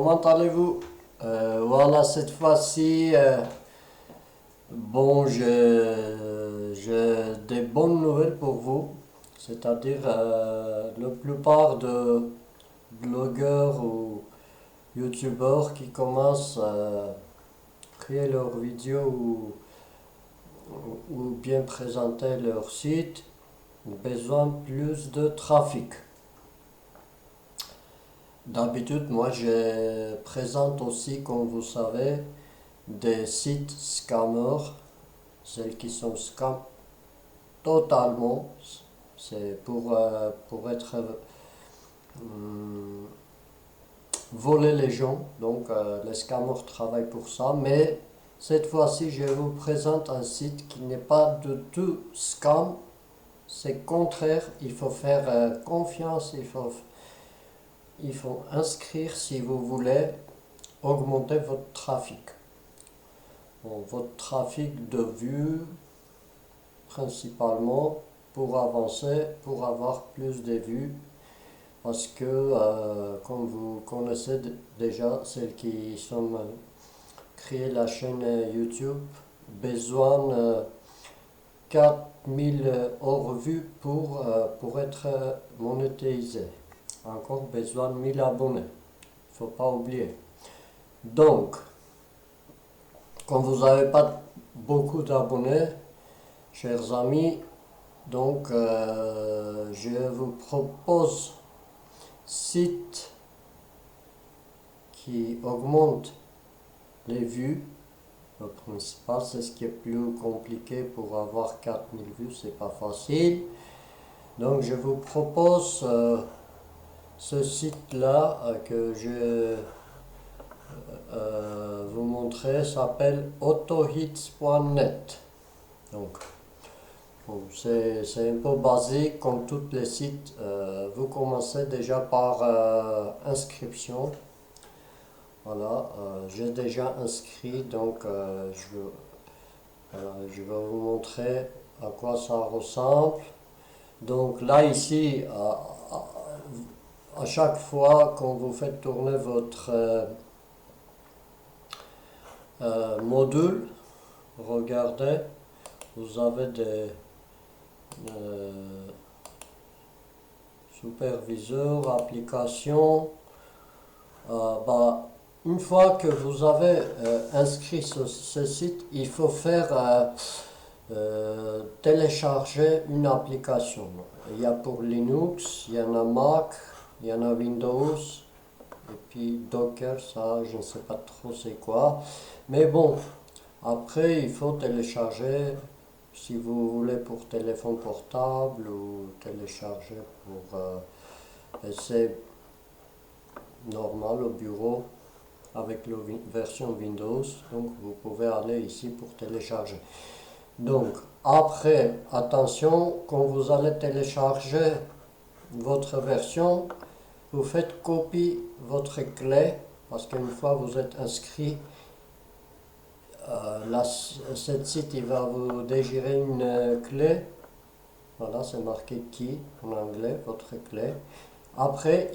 comment allez-vous? Voilà, cette fois-ci, bon, j'ai des bonnes nouvelles pour vous. C'est-à-dire, la plupart de blogueurs ou youtubeurs qui commencent à créer leurs vidéos ou bien présenter leur site ont besoin de plus de trafic. D'habitude, moi, je présente aussi, comme vous savez, des sites scammers, celles qui sont scam totalement. C'est pour être voler les gens. Donc, les scammers travaillent pour ça. Mais cette fois-ci, je vous présente un site qui n'est pas du tout scam. C'est contraire. Il faut faire confiance. Il faut inscrire si vous voulez augmenter votre trafic. Bon, votre trafic de vues principalement pour avancer, pour avoir plus de vues. Parce que, comme vous connaissez déjà, celles qui sont créées la chaîne YouTube, besoin 4000 hors vues pour être monétisé. Encore besoin de 1000 abonnés. Il ne faut pas oublier. Donc, comme vous n'avez pas beaucoup d'abonnés, chers amis, donc je vous propose site qui augmente les vues. Le principal, c'est ce qui est plus compliqué pour avoir 4000 vues, c'est pas facile. Donc je vous propose ce site-là que je vous montrer, s'appelle autohits.net. Donc bon, c'est un peu basique comme tous les sites. Vous commencez déjà par inscription. Voilà, j'ai déjà inscrit, donc je vais vous montrer à quoi ça ressemble. Donc là, ici, à chaque fois quand vous faites tourner votre module, regardez, vous avez des superviseurs, applications. Une fois que vous avez inscrit ce site, il faut faire télécharger une application. Il y a pour Linux, il y en a Mac, il y en a Windows, et puis Docker, ça je ne sais pas trop c'est quoi. Mais bon, après il faut télécharger si vous voulez pour téléphone portable ou télécharger pour PC normal au bureau avec la version Windows. Donc vous pouvez aller ici pour télécharger. Donc après, attention, quand vous allez télécharger votre version, vous faites copie votre clé parce qu'une fois vous êtes inscrit, cette site il va vous dégirer une clé. Voilà, c'est marqué key en anglais, votre clé. Après,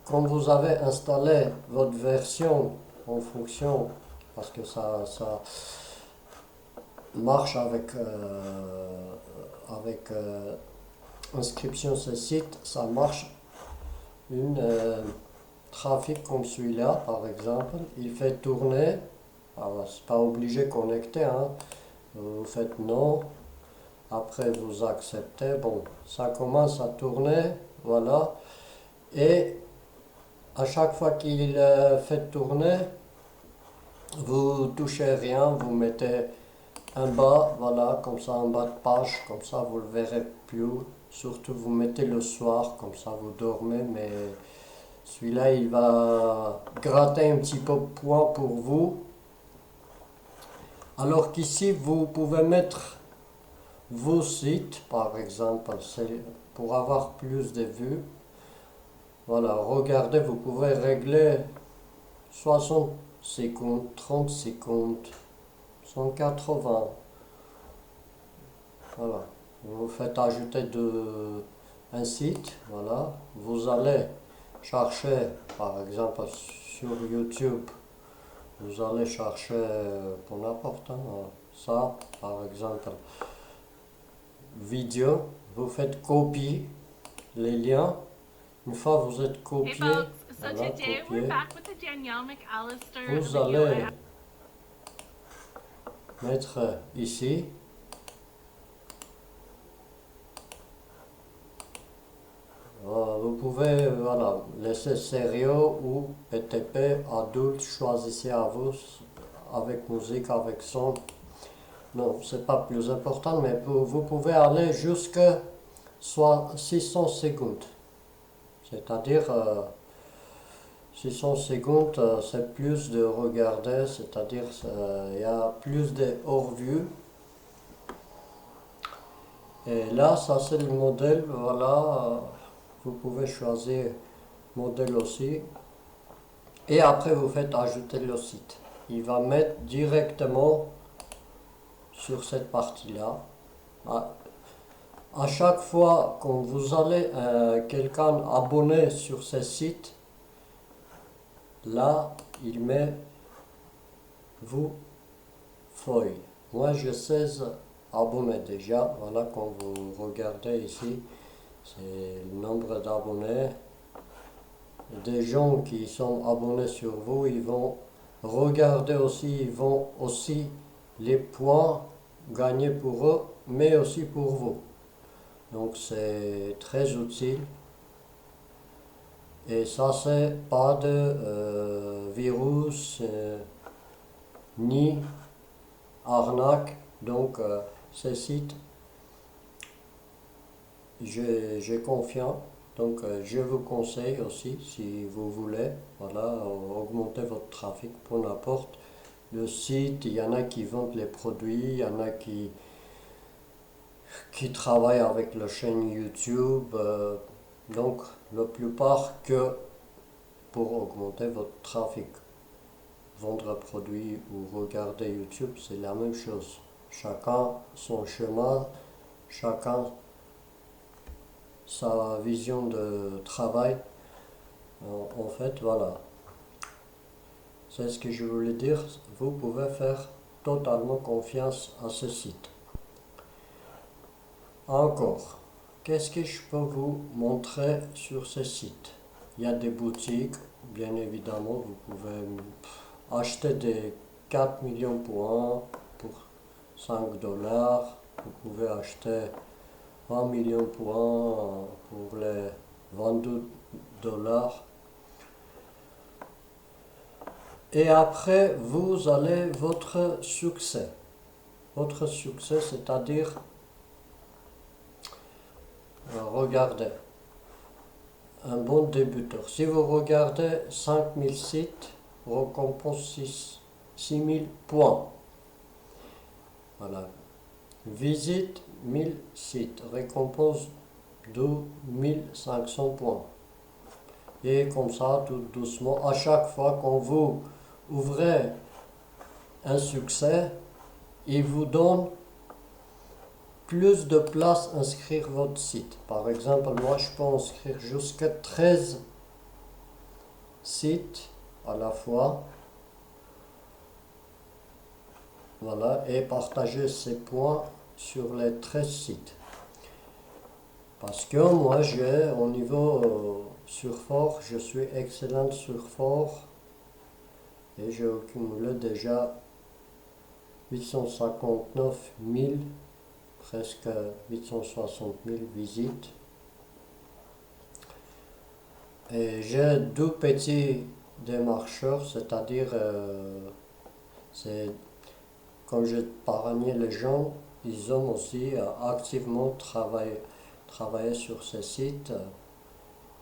quand vous avez installé votre version en fonction, parce que ça marche avec inscription sur ce site, ça marche une trafic comme celui-là par exemple, il fait tourner. C'est pas obligé de connecter, hein. Vous faites non, après vous acceptez, bon, ça commence à tourner, voilà, et à chaque fois qu'il fait tourner, vous touchez rien, vous mettez en bas, voilà, comme ça en bas de page, comme ça vous le verrez plus, surtout vous mettez le soir, comme ça vous dormez, mais celui-là il va gratter un petit peu de poids pour vous. Alors qu'ici, vous pouvez mettre vos sites, par exemple, pour avoir plus de vues. Voilà, regardez, vous pouvez régler 60 secondes, 30 secondes, 180. Voilà, vous faites ajouter un site, voilà, vous allez chercher, par exemple sur YouTube, vous allez chercher pour n'importe ça, par exemple, vidéo, vous faites copier les liens. Une fois vous êtes Hey copié, folks, so voilà, today we're copié, back with the Danielle McAllister vous video I allez have. mettre ici. Vous pouvez voilà, laisser sérieux ou PTP, adulte, choisissez à vous, avec musique, avec son. Non, c'est pas plus important, mais vous pouvez aller jusqu'à soit 600 secondes. C'est-à-dire 600 secondes, c'est plus de regarder, c'est-à-dire il y a plus de hors-vue. Et là, ça c'est le modèle, voilà, vous pouvez choisir modèle aussi. Et après, vous faites ajouter le site. Il va mettre directement sur cette partie-là. À chaque fois que vous allez quelqu'un abonné sur ce site, là, il met vous feuille. Moi, j'ai 16 abonnés déjà. Voilà, quand vous regardez ici, c'est le nombre d'abonnés. Des gens qui sont abonnés sur vous, ils vont regarder aussi, ils vont aussi les points gagnés pour eux, mais aussi pour vous. Donc c'est très utile. Et ça, c'est pas de virus ni arnaque. Donc ces sites, j'ai confiance. Donc je vous conseille aussi, si vous voulez, voilà, augmenter votre trafic pour n'importe le site. Il y en a qui vendent les produits, il y en a qui travaillent avec la chaîne YouTube. Donc la plupart que pour augmenter votre trafic. Vendre un produit ou regarder YouTube, c'est la même chose. Chacun son chemin, chacun sa vision de travail. En fait, voilà. C'est ce que je voulais dire. Vous pouvez faire totalement confiance à ce site. Encore, qu'est-ce que je peux vous montrer sur ce site? Il y a des boutiques, bien évidemment, vous pouvez acheter des 4 millions de points pour 5 dollars. Vous pouvez acheter 1 million de points pour les 22 dollars. Et après, vous allez votre succès. Votre succès, c'est-à-dire, regardez, un bon débuteur. Si vous regardez 5000 sites, récompense 6000 points. Voilà. Visite 1000 sites, récompense 2500 points. Et comme ça, tout doucement, à chaque fois quand vous ouvrez un succès, il vous donne plus de place à inscrire votre site. Par exemple, moi je peux inscrire jusqu'à 13 sites à la fois. Voilà, et partager ces points sur les 13 sites. Parce que moi j'ai au niveau surfort, je suis excellent surfort et j'ai accumulé déjà 859 000, presque 860 000 visites. Et j'ai deux petits démarcheurs, c'est-à-dire, c'est quand j'ai épargné les gens, ils ont aussi activement travaillé sur ces sites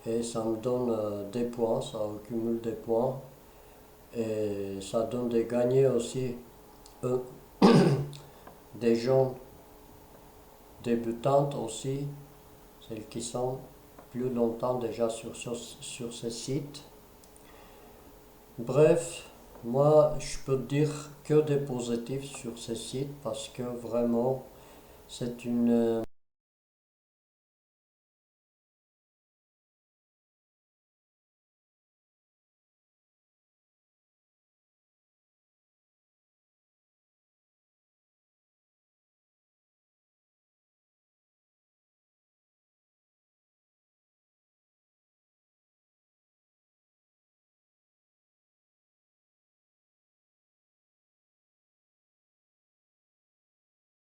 et ça me donne des points, ça accumule des points et ça donne des gagnés aussi. Eux, des gens débutantes aussi, celles qui sont plus longtemps déjà sur ces sites. Bref, moi je peux dire que des positifs sur ces sites parce que vraiment c'est une